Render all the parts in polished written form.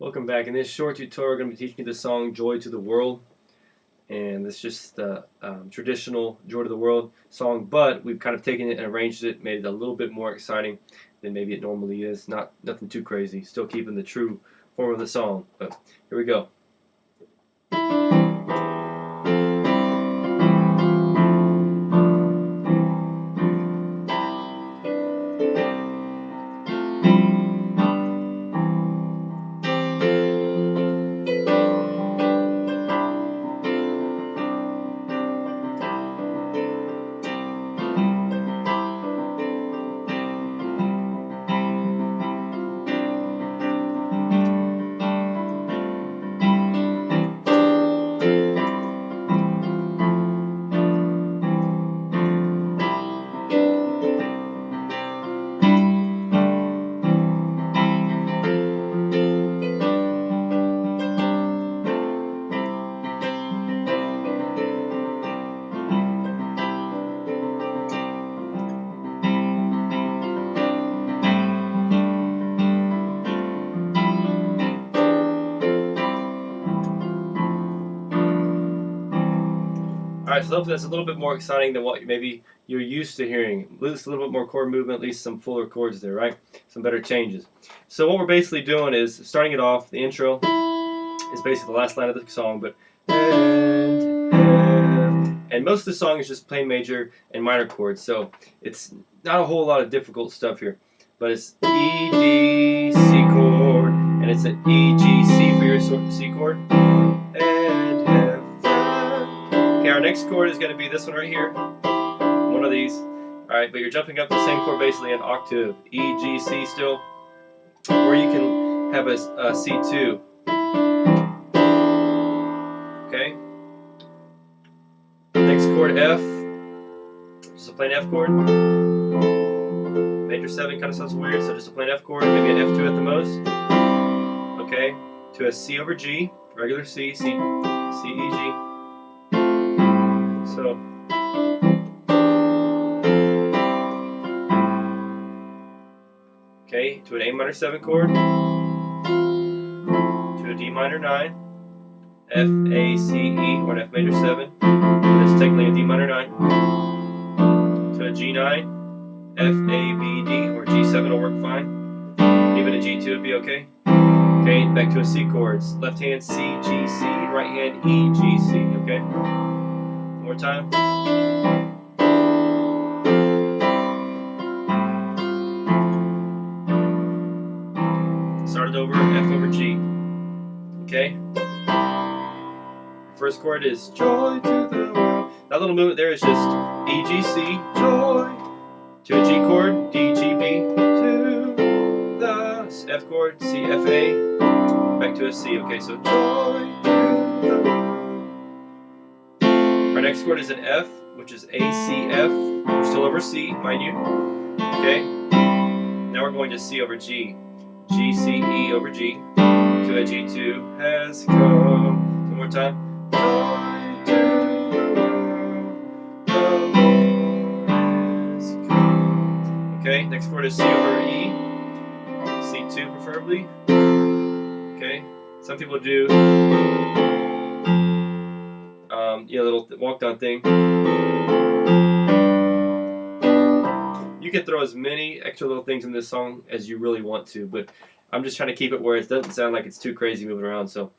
Welcome back. In this short tutorial, we're going to be teaching you the song Joy to the World. And it's just the traditional Joy to the World song, but we've kind of taken it and arranged it, made it a little bit more exciting than maybe it normally is. Nothing too crazy. Still keeping the true form of the song. But here we go. Alright, so hopefully that's a little bit more exciting than what maybe you're used to hearing. At least a little bit more chord movement, at least some fuller chords there, right? Some better changes. So what we're basically doing is, starting it off, the intro is basically the last line of the song, but and most of the song is just plain major and minor chords, so it's not a whole lot of difficult stuff here. But it's E, D, C chord, and it's an E, G, C for your C chord, and F. Okay, our next chord is going to be this one right here, one of these. Alright, but you're jumping up the same chord basically an octave, E, G, C still, or you can have a C2. Okay? Next chord, F, just a plain F chord. Major 7 kind of sounds weird, so just a plain F chord, maybe an F2 at the most. Okay, to a C over G, regular C, C, E, G. So, okay, to an A minor 7 chord, to a D minor 9, F, A, C, E, or an F major 7, but it's technically a D minor 9, to a G9, F, A, B, D, or G7 will work fine, even a G2 would be okay. Okay, back to a C chords, left hand C, G, C, right hand E, G, C, okay? One more time. Start it over, F over G. Okay? First chord is Joy to the World. That little movement there is just E, G, C, Joy, to a G chord, D, G, B, to the F chord, C, F, A, back to a C. Okay, so Joy to the World. Our next chord is an F, which is A, C, F. We're still over C, mind you. Okay? Now we're going to C over G. G, C, E over G. To a G2 has come. One more time. Joy to the world, the Lord has come. Okay, next chord is C over E. C2 preferably. Okay, some people do little walk down thing. You can throw as many extra little things in this song as you really want to, but I'm just trying to keep it where it doesn't sound like it's too crazy moving around. So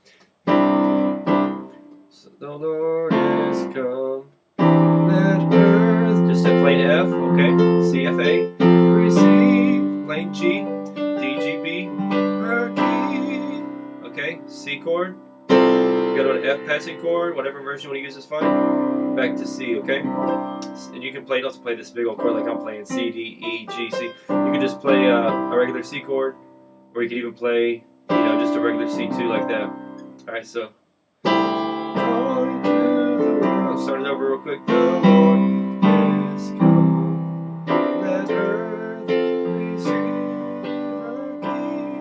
the Lord is come, let earth, just a plain F, okay, C, F, A, receive, plain G, D, G, B, murky, okay, C chord, go to an F passing chord, whatever version you want to use is fine, back to C, okay, and you can play, don't play this big old chord like I'm playing, C, D, E, G, C, you can just play a regular C chord, or you could even play, just a regular C2 like that. Alright, so I'll start it over real quick. The Lord is come, let earth receive her King.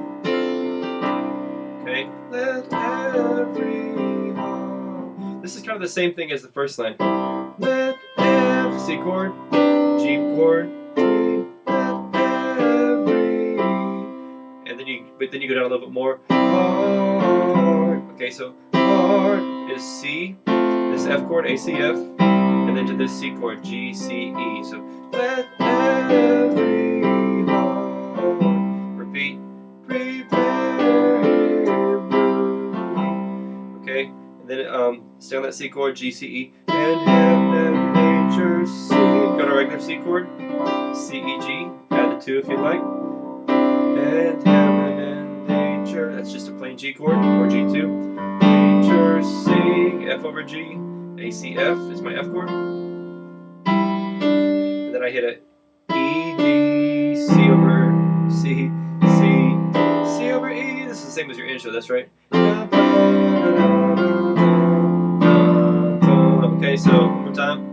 Okay, let every heart. This is kind of the same thing as the first line. Let F, C chord, G chord, let every then you go down a little bit more. Hard. Okay, so hard is C, this F chord, A, C, F, and then to this C chord, G, C, E. So let every heart repeat, prepare him room. Okay, and then stay on that C chord, G, C, E, and heaven and nature sing. Go to a regular C chord, C, E, G. Add the 2 if you like. And heaven and nature, that's just a plain G chord, or G2. Nature sing, F over G, A, C, F is my F chord. And then I hit a E, D, C over C, C, C over E. This is the same as your intro, that's right. Okay, so one more time.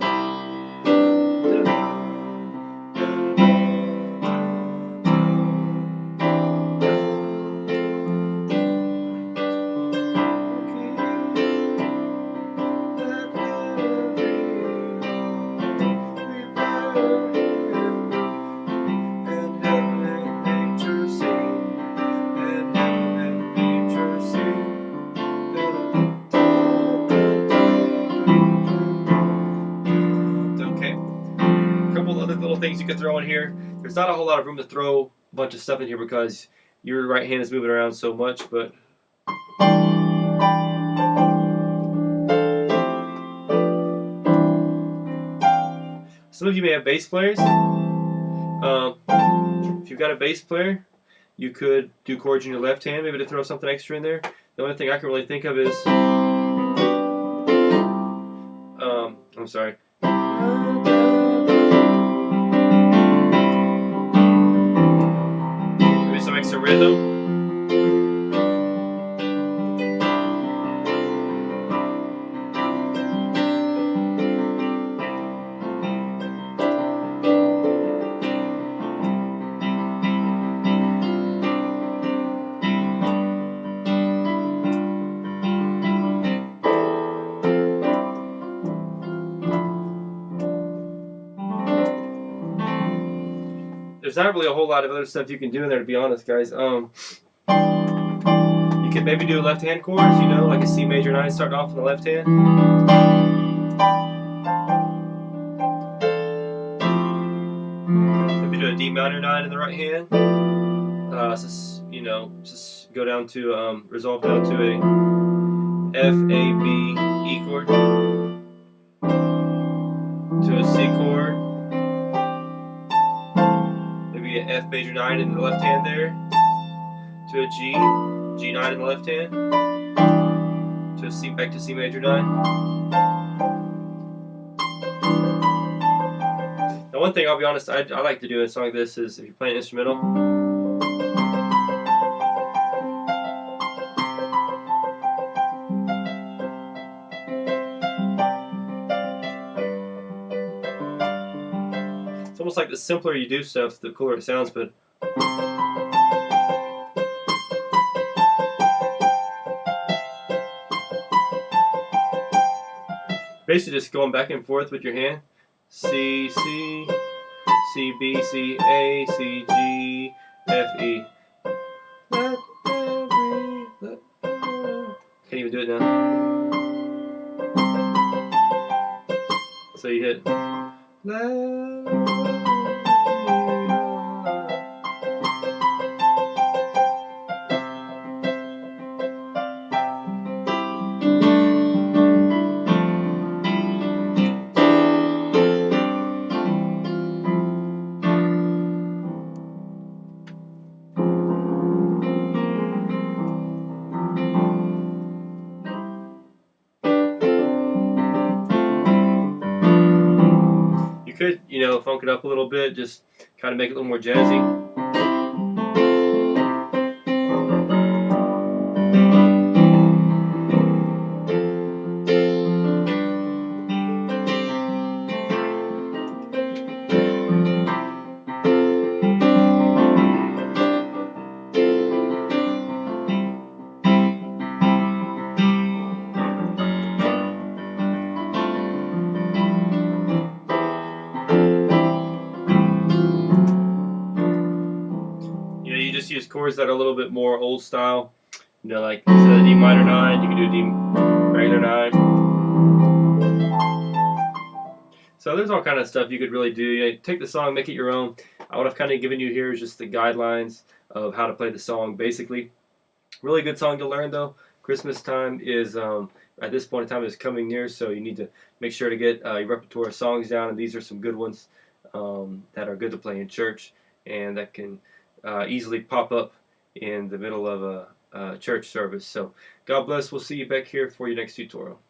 Little things you could throw in here. There's not a whole lot of room to throw a bunch of stuff in here because your right hand is moving around so much, but some of you may have bass players. If you've got a bass player, you could do chords in your left hand, maybe to throw something extra in there. The only thing I can really think of is I'm sorry. Some extra rhythm. There's not really a whole lot of other stuff you can do in there, to be honest, guys. You could maybe do left hand chords, you know, like a C major 9 starting off on the left hand. Maybe do a D minor 9 in the right hand. You know, just go down to resolve down to a F, A, B, E chord, to a C chord. An F major 9 in the left hand there, to a G, G9 in the left hand, to a C, back to C major 9. Now one thing I'll be honest, I like to do in a song like this is if you're playing instrumental, it's almost like the simpler you do stuff, the cooler it sounds, but basically just going back and forth with your hand. C, C, C, B, C, A, C, G, F, E. Can't even do it now. So you hit. You could, you know, funk it up a little bit, just kind of make it a little more jazzy. use chords that are a little bit more old style. You know, like instead of D minor 9, you can do D regular 9. So there's all kind of stuff you could really do. You know, take the song, make it your own. What I've kind of given you here is just the guidelines of how to play the song, basically. Really good song to learn, though. Christmas time is, at this point in time, is coming near, so you need to make sure to get your repertoire of songs down, and these are some good ones that are good to play in church and that can easily pop up in the middle of a church service. So God bless. We'll see you back here for your next tutorial.